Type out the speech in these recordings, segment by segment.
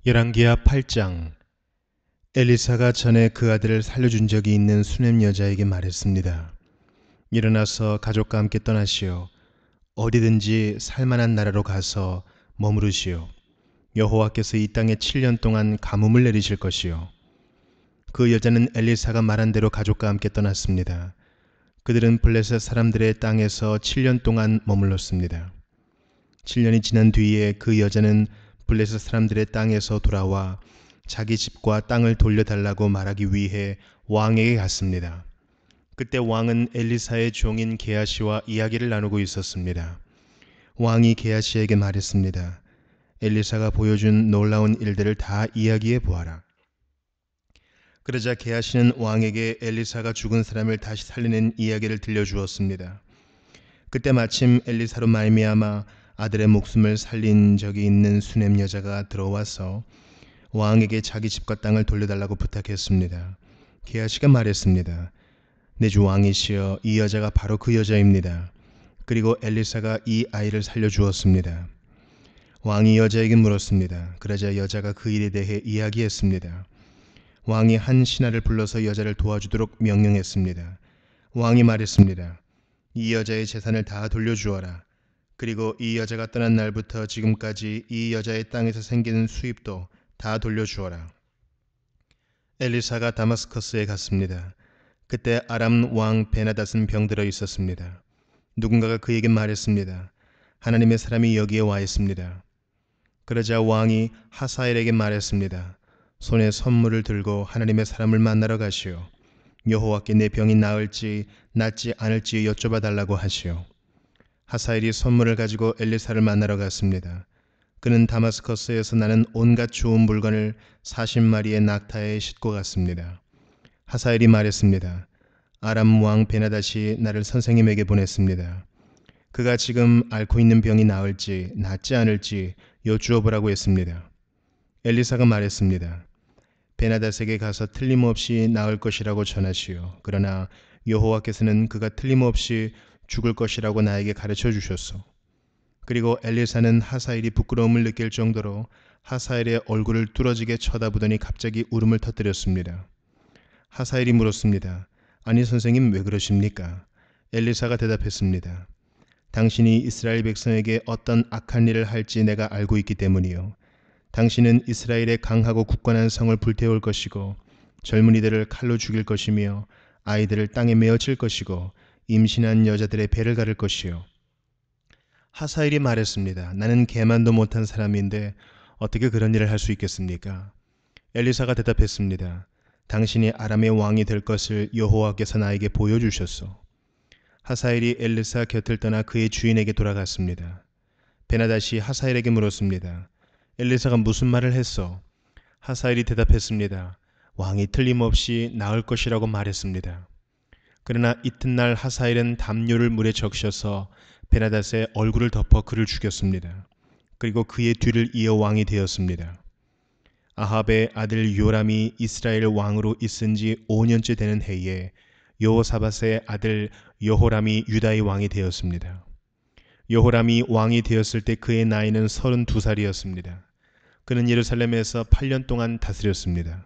열왕기하 8장. 엘리사가 전에 그 아들을 살려준 적이 있는 수넴 여자에게 말했습니다. 일어나서 가족과 함께 떠나시오. 어디든지 살만한 나라로 가서 머무르시오. 여호와께서 이 땅에 7년 동안 가뭄을 내리실 것이요. 그 여자는 엘리사가 말한 대로 가족과 함께 떠났습니다. 그들은 블레셋 사람들의 땅에서 7년 동안 머물렀습니다. 7년이 지난 뒤에 그 여자는 블레셋 사람들의 땅에서 돌아와 자기 집과 땅을 돌려달라고 말하기 위해 왕에게 갔습니다. 그때 왕은 엘리사의 종인 게하시와 이야기를 나누고 있었습니다. 왕이 게하시에게 말했습니다. 엘리사가 보여준 놀라운 일들을 다 이야기해 보아라. 그러자 게하시는 왕에게 엘리사가 죽은 사람을 다시 살리는 이야기를 들려주었습니다. 그때 마침 엘리사로 말미암아 아들의 목숨을 살린 적이 있는 수넴 여자가 들어와서 왕에게 자기 집과 땅을 돌려달라고 부탁했습니다. 게하시가 말했습니다. 내 주 왕이시여, 이 여자가 바로 그 여자입니다. 그리고 엘리사가 이 아이를 살려주었습니다. 왕이 여자에게 물었습니다. 그러자 여자가 그 일에 대해 이야기했습니다. 왕이 한 신하를 불러서 여자를 도와주도록 명령했습니다. 왕이 말했습니다. 이 여자의 재산을 다 돌려주어라. 그리고 이 여자가 떠난 날부터 지금까지 이 여자의 땅에서 생기는 수입도 다 돌려주어라. 엘리사가 다마스커스에 갔습니다. 그때 아람 왕 베나닷은 병들어 있었습니다. 누군가가 그에게 말했습니다. 하나님의 사람이 여기에 와 있습니다. 그러자 왕이 하사엘에게 말했습니다. 손에 선물을 들고 하나님의 사람을 만나러 가시오. 여호와께 내 병이 나을지 낫지 않을지 여쭤봐 달라고 하시오. 하사엘이 선물을 가지고 엘리사를 만나러 갔습니다. 그는 다마스커스에서 나는 온갖 좋은 물건을 40마리의 낙타에 싣고 갔습니다. 하사엘이 말했습니다. 아람 왕 베나닷이 나를 선생님에게 보냈습니다. 그가 지금 앓고 있는 병이 나을지 낫지 않을지 여쭈어 보라고 했습니다. 엘리사가 말했습니다. 베나닷에게 가서 틀림없이 나을 것이라고 전하시오. 그러나 여호와께서는 그가 틀림없이 죽을 것이라고 나에게 가르쳐 주셨소. 그리고 엘리사는 하사엘이 부끄러움을 느낄 정도로 하사엘의 얼굴을 뚫어지게 쳐다보더니 갑자기 울음을 터뜨렸습니다. 하사엘이 물었습니다. 아니 선생님, 왜 그러십니까? 엘리사가 대답했습니다. 당신이 이스라엘 백성에게 어떤 악한 일을 할지 내가 알고 있기 때문이요. 당신은 이스라엘의 강하고 굳건한 성을 불태울 것이고 젊은이들을 칼로 죽일 것이며 아이들을 땅에 메어칠 것이고 임신한 여자들의 배를 가를 것이요. 하사엘이 말했습니다. 나는 개만도 못한 사람인데 어떻게 그런 일을 할 수 있겠습니까? 엘리사가 대답했습니다. 당신이 아람의 왕이 될 것을 여호와께서 나에게 보여주셨소. 하사엘이 엘리사 곁을 떠나 그의 주인에게 돌아갔습니다. 베나닷이 하사엘에게 물었습니다. 엘리사가 무슨 말을 했소? 하사엘이 대답했습니다. 왕이 틀림없이 나을 것이라고 말했습니다. 그러나 이튿날 하사엘은 담요를 물에 적셔서 베나닷의 얼굴을 덮어 그를 죽였습니다. 그리고 그의 뒤를 이어 왕이 되었습니다. 아합의 아들 요람이 이스라엘 왕으로 있은 지 5년째 되는 해에 여호사밧의 아들 여호람이 유다의 왕이 되었습니다. 여호람이 왕이 되었을 때 그의 나이는 32살이었습니다. 그는 예루살렘에서 8년 동안 다스렸습니다.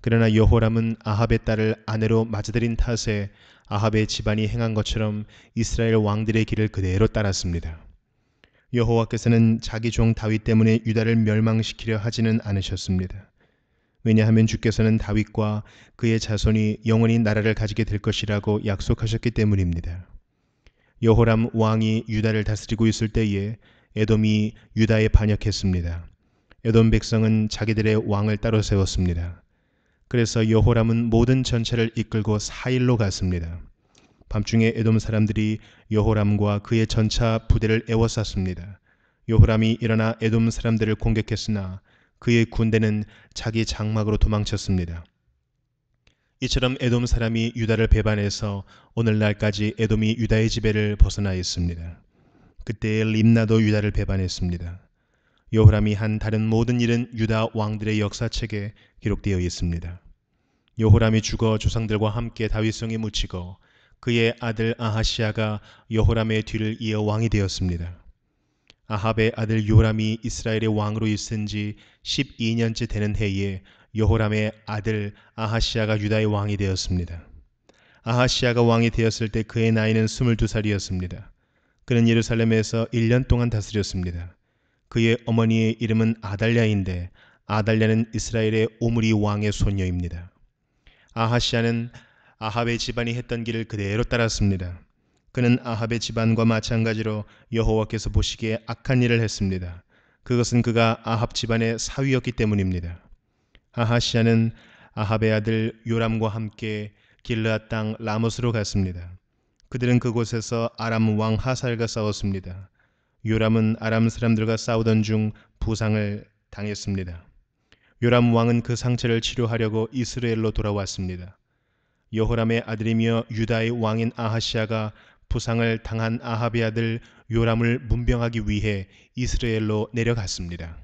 그러나 여호람은 아합의 딸을 아내로 맞아들인 탓에 아합의 집안이 행한 것처럼 이스라엘 왕들의 길을 그대로 따랐습니다. 여호와께서는 자기 종 다윗 때문에 유다를 멸망시키려 하지는 않으셨습니다. 왜냐하면 주께서는 다윗과 그의 자손이 영원히 나라를 가지게 될 것이라고 약속하셨기 때문입니다. 여호람 왕이 유다를 다스리고 있을 때에 에돔이 유다에 반역했습니다. 에돔 백성은 자기들의 왕을 따로 세웠습니다. 그래서 여호람은 모든 전체를 이끌고 4일로 갔습니다. 밤중에 에돔 사람들이 여호람과 그의 전차 부대를 에워쌌습니다. 여호람이 일어나 에돔 사람들을 공격했으나 그의 군대는 자기 장막으로 도망쳤습니다. 이처럼 에돔 사람이 유다를 배반해서 오늘날까지 에돔이 유다의 지배를 벗어나 있습니다. 그때 림나도 유다를 배반했습니다. 여호람이 한 다른 모든 일은 유다 왕들의 역사책에 기록되어 있습니다. 여호람이 죽어 조상들과 함께 다윗성에 묻히고 그의 아들 아하시아가 여호람의 뒤를 이어 왕이 되었습니다. 아합의 아들 요람이 이스라엘의 왕으로 있은 지 12년째 되는 해에 여호람의 아들 아하시야가 유다의 왕이 되었습니다. 아하시야가 왕이 되었을 때 그의 나이는 22살이었습니다. 그는 예루살렘에서 1년 동안 다스렸습니다. 그의 어머니의 이름은 아달랴인데 아달랴는 이스라엘의 오므리 왕의 손녀입니다. 아하시야는 아합의 집안이 했던 길을 그대로 따랐습니다. 그는 아합의 집안과 마찬가지로 여호와께서 보시기에 악한 일을 했습니다. 그것은 그가 아합 집안의 사위였기 때문입니다. 아하시야는 아합의 아들 요람과 함께 길르앗 땅 라못으로 갔습니다. 그들은 그곳에서 아람 왕 하살과 싸웠습니다. 요람은 아람 사람들과 싸우던 중 부상을 당했습니다. 요람 왕은 그 상처를 치료하려고 이스라엘로 돌아왔습니다. 여호람의 아들이며 유다의 왕인 아하시야가 부상을 당한 아합의 아들 요람을 문병하기 위해 이스라엘로 내려갔습니다.